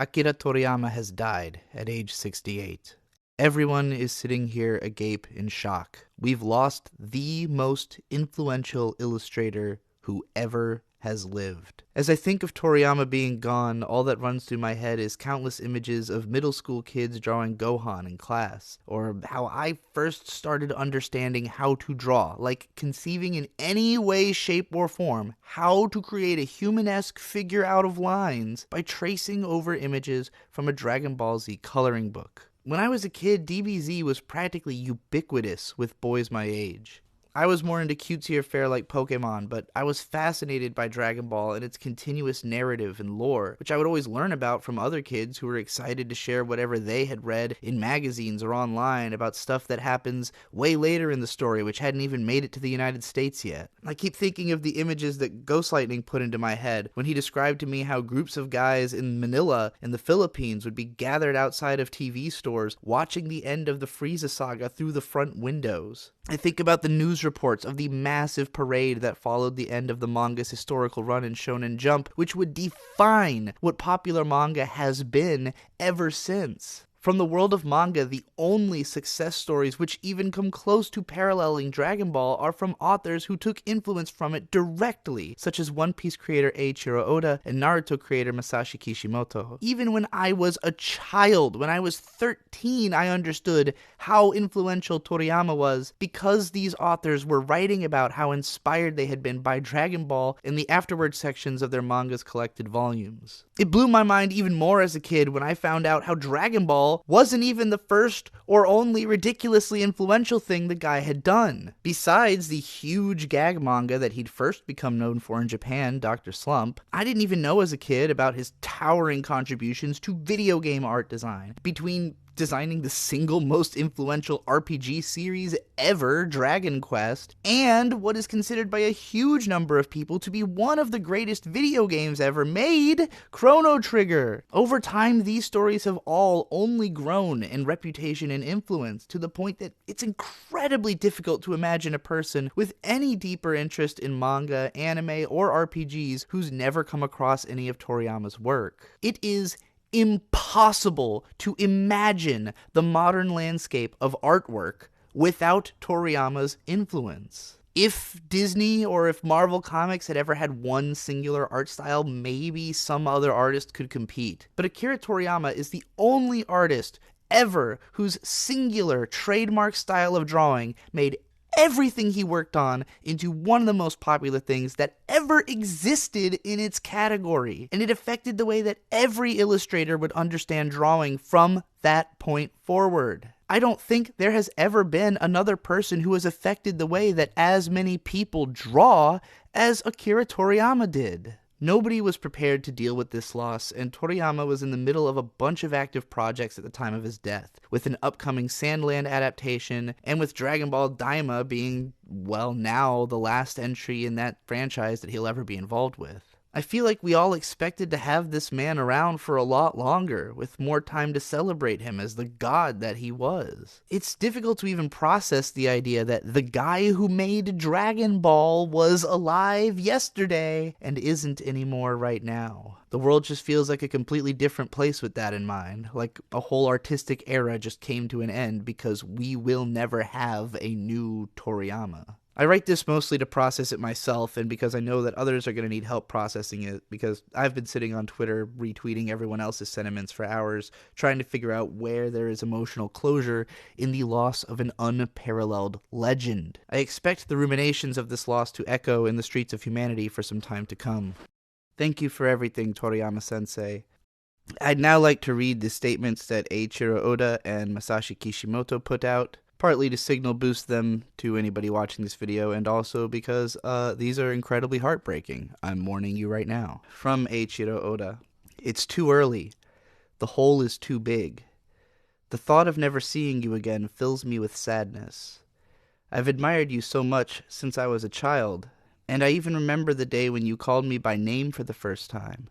Akira Toriyama has died at age 68. Everyone is sitting here agape in shock. We've lost the most influential illustrator who ever has lived. As I think of Toriyama being gone, all that runs through my head is countless images of middle school kids drawing Gohan in class, or how I first started understanding how to draw, like conceiving in any way, shape, or form how to create a human-esque figure out of lines by tracing over images from a Dragon Ball Z coloring book. When I was a kid, DBZ was practically ubiquitous with boys my age. I was more into cutesier fare like Pokemon, but I was fascinated by Dragon Ball and its continuous narrative and lore, which I would always learn about from other kids who were excited to share whatever they had read in magazines or online about stuff that happens way later in the story, which hadn't even made it to the United States yet. I keep thinking of the images that Ghost Lightning put into my head when he described to me how groups of guys in Manila in the Philippines would be gathered outside of TV stores watching the end of the Frieza saga through the front windows. I think about the news reports of the massive parade that followed the end of the manga's historical run in Shonen Jump, which would define what popular manga has been ever since. From the world of manga, the only success stories which even come close to paralleling Dragon Ball are from authors who took influence from it directly, such as One Piece creator Eiichiro Oda and Naruto creator Masashi Kishimoto. Even when I was a child, when I was 13, I understood how influential Toriyama was because these authors were writing about how inspired they had been by Dragon Ball in the afterward sections of their manga's collected volumes. It blew my mind even more as a kid when I found out how Dragon Ball wasn't even the first or only ridiculously influential thing the guy had done. Besides the huge gag manga that he'd first become known for in Japan, Dr. Slump, I didn't even know as a kid about his towering contributions to video game art design. Between designing the single most influential RPG series ever, Dragon Quest, and what is considered by a huge number of people to be one of the greatest video games ever made, Chrono Trigger. Over time, these stories have all only grown in reputation and influence to the point that it's incredibly difficult to imagine a person with any deeper interest in manga, anime, or RPGs who's never come across any of Toriyama's work. It is impossible to imagine the modern landscape of artwork without Toriyama's influence. If Disney or if Marvel Comics had ever had one singular art style, maybe some other artist could compete. But Akira Toriyama is the only artist ever whose singular trademark style of drawing made everything he worked on into one of the most popular things that ever existed in its category. And it affected the way that every illustrator would understand drawing from that point forward. I don't think there has ever been another person who has affected the way that as many people draw as Akira Toriyama did. Nobody was prepared to deal with this loss, and Toriyama was in the middle of a bunch of active projects at the time of his death, with an upcoming Sandland adaptation, and with Dragon Ball Daima being, well, now the last entry in that franchise that he'll ever be involved with. I feel like we all expected to have this man around for a lot longer, with more time to celebrate him as the god that he was. It's difficult to even process the idea that the guy who made Dragon Ball was alive yesterday and isn't anymore right now. The world just feels like a completely different place with that in mind, like a whole artistic era just came to an end because we will never have a new Toriyama. I write this mostly to process it myself and because I know that others are going to need help processing it, because I've been sitting on Twitter retweeting everyone else's sentiments for hours, trying to figure out where there is emotional closure in the loss of an unparalleled legend. I expect the ruminations of this loss to echo in the streets of humanity for some time to come. Thank you for everything, Toriyama-sensei. I'd now like to read the statements that Eiichiro Oda and Masashi Kishimoto put out, partly to signal boost them to anybody watching this video, and also because these are incredibly heartbreaking. I'm warning you right now. From Eiichiro Oda. It's too early. The hole is too big. The thought of never seeing you again fills me with sadness. I've admired you so much since I was a child, and I even remember the day when you called me by name for the first time.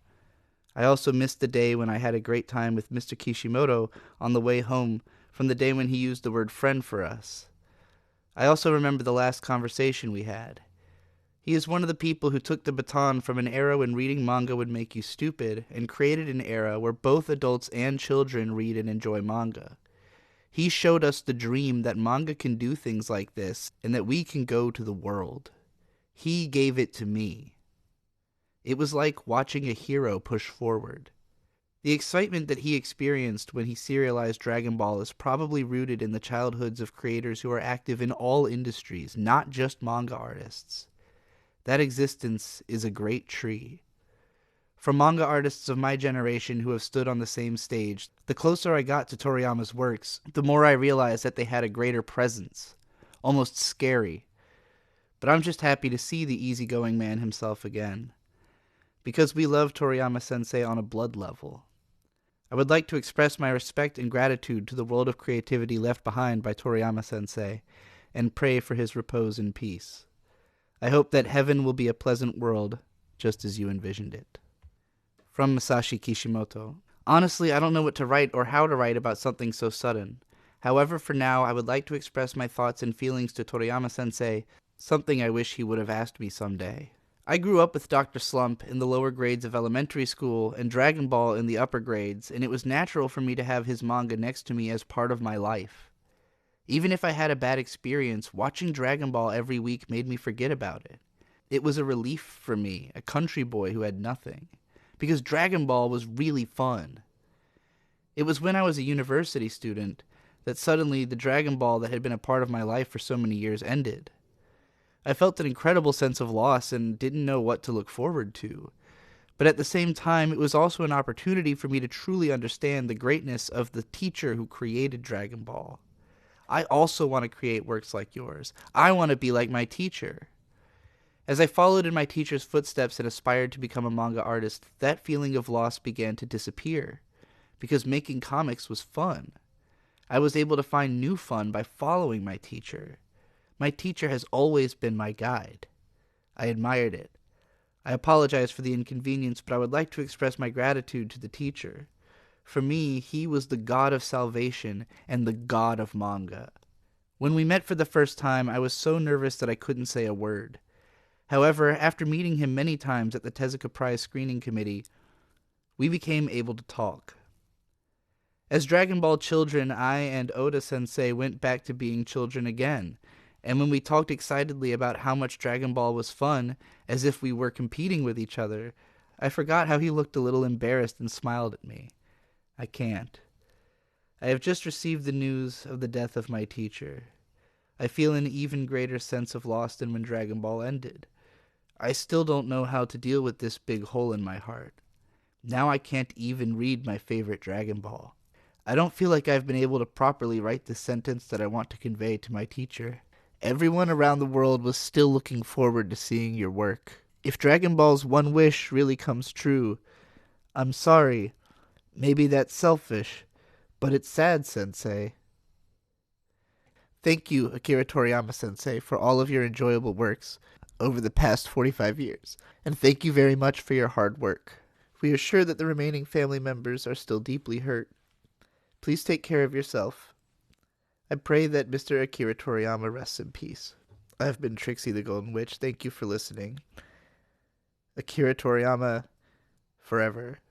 I also missed the day when I had a great time with Mr. Kishimoto on the way home from the day when he used the word friend for us. I also remember the last conversation we had. He is one of the people who took the baton from an era when reading manga would make you stupid and created an era where both adults and children read and enjoy manga. He showed us the dream that manga can do things like this and that we can go to the world. He gave it to me. It was like watching a hero push forward. The excitement that he experienced when he serialized Dragon Ball is probably rooted in the childhoods of creators who are active in all industries, not just manga artists. That existence is a great tree. From manga artists of my generation who have stood on the same stage, the closer I got to Toriyama's works, the more I realized that they had a greater presence, almost scary. But I'm just happy to see the easygoing man himself again, because we love Toriyama-sensei on a blood level. I would like to express my respect and gratitude to the world of creativity left behind by Toriyama-sensei, and pray for his repose in peace. I hope that heaven will be a pleasant world, just as you envisioned it. From Masashi Kishimoto. Honestly, I don't know what to write or how to write about something so sudden. However, for now, I would like to express my thoughts and feelings to Toriyama-sensei, something I wish he would have asked me someday. I grew up with Dr. Slump in the lower grades of elementary school and Dragon Ball in the upper grades, and it was natural for me to have his manga next to me as part of my life. Even if I had a bad experience, watching Dragon Ball every week made me forget about it. It was a relief for me, a country boy who had nothing, because Dragon Ball was really fun. It was when I was a university student that suddenly the Dragon Ball that had been a part of my life for so many years ended. I felt an incredible sense of loss and didn't know what to look forward to. But at the same time, it was also an opportunity for me to truly understand the greatness of the teacher who created Dragon Ball. I also want to create works like yours. I want to be like my teacher. As I followed in my teacher's footsteps and aspired to become a manga artist, that feeling of loss began to disappear, because making comics was fun. I was able to find new fun by following my teacher. My teacher has always been my guide. I admired it. I apologize for the inconvenience, but I would like to express my gratitude to the teacher. For me, he was the god of salvation and the god of manga. When we met for the first time, I was so nervous that I couldn't say a word. However, after meeting him many times at the Tezuka Prize screening committee, we became able to talk. As Dragon Ball children, I and Oda-sensei went back to being children again, and when we talked excitedly about how much Dragon Ball was fun, as if we were competing with each other, I forgot how he looked a little embarrassed and smiled at me. I can't. I have just received the news of the death of my teacher. I feel an even greater sense of loss than when Dragon Ball ended. I still don't know how to deal with this big hole in my heart. Now I can't even read my favorite Dragon Ball. I don't feel like I've been able to properly write the sentence that I want to convey to my teacher. Everyone around the world was still looking forward to seeing your work. If Dragon Ball's one wish really comes true, I'm sorry. Maybe that's selfish, but it's sad, Sensei. Thank you, Akira Toriyama Sensei, for all of your enjoyable works over the past 45 years, and thank you very much for your hard work. We are sure that the remaining family members are still deeply hurt. Please take care of yourself. I pray that Mr. Akira Toriyama rests in peace. I have been Trixie the Golden Witch. Thank you for listening. Akira Toriyama, forever.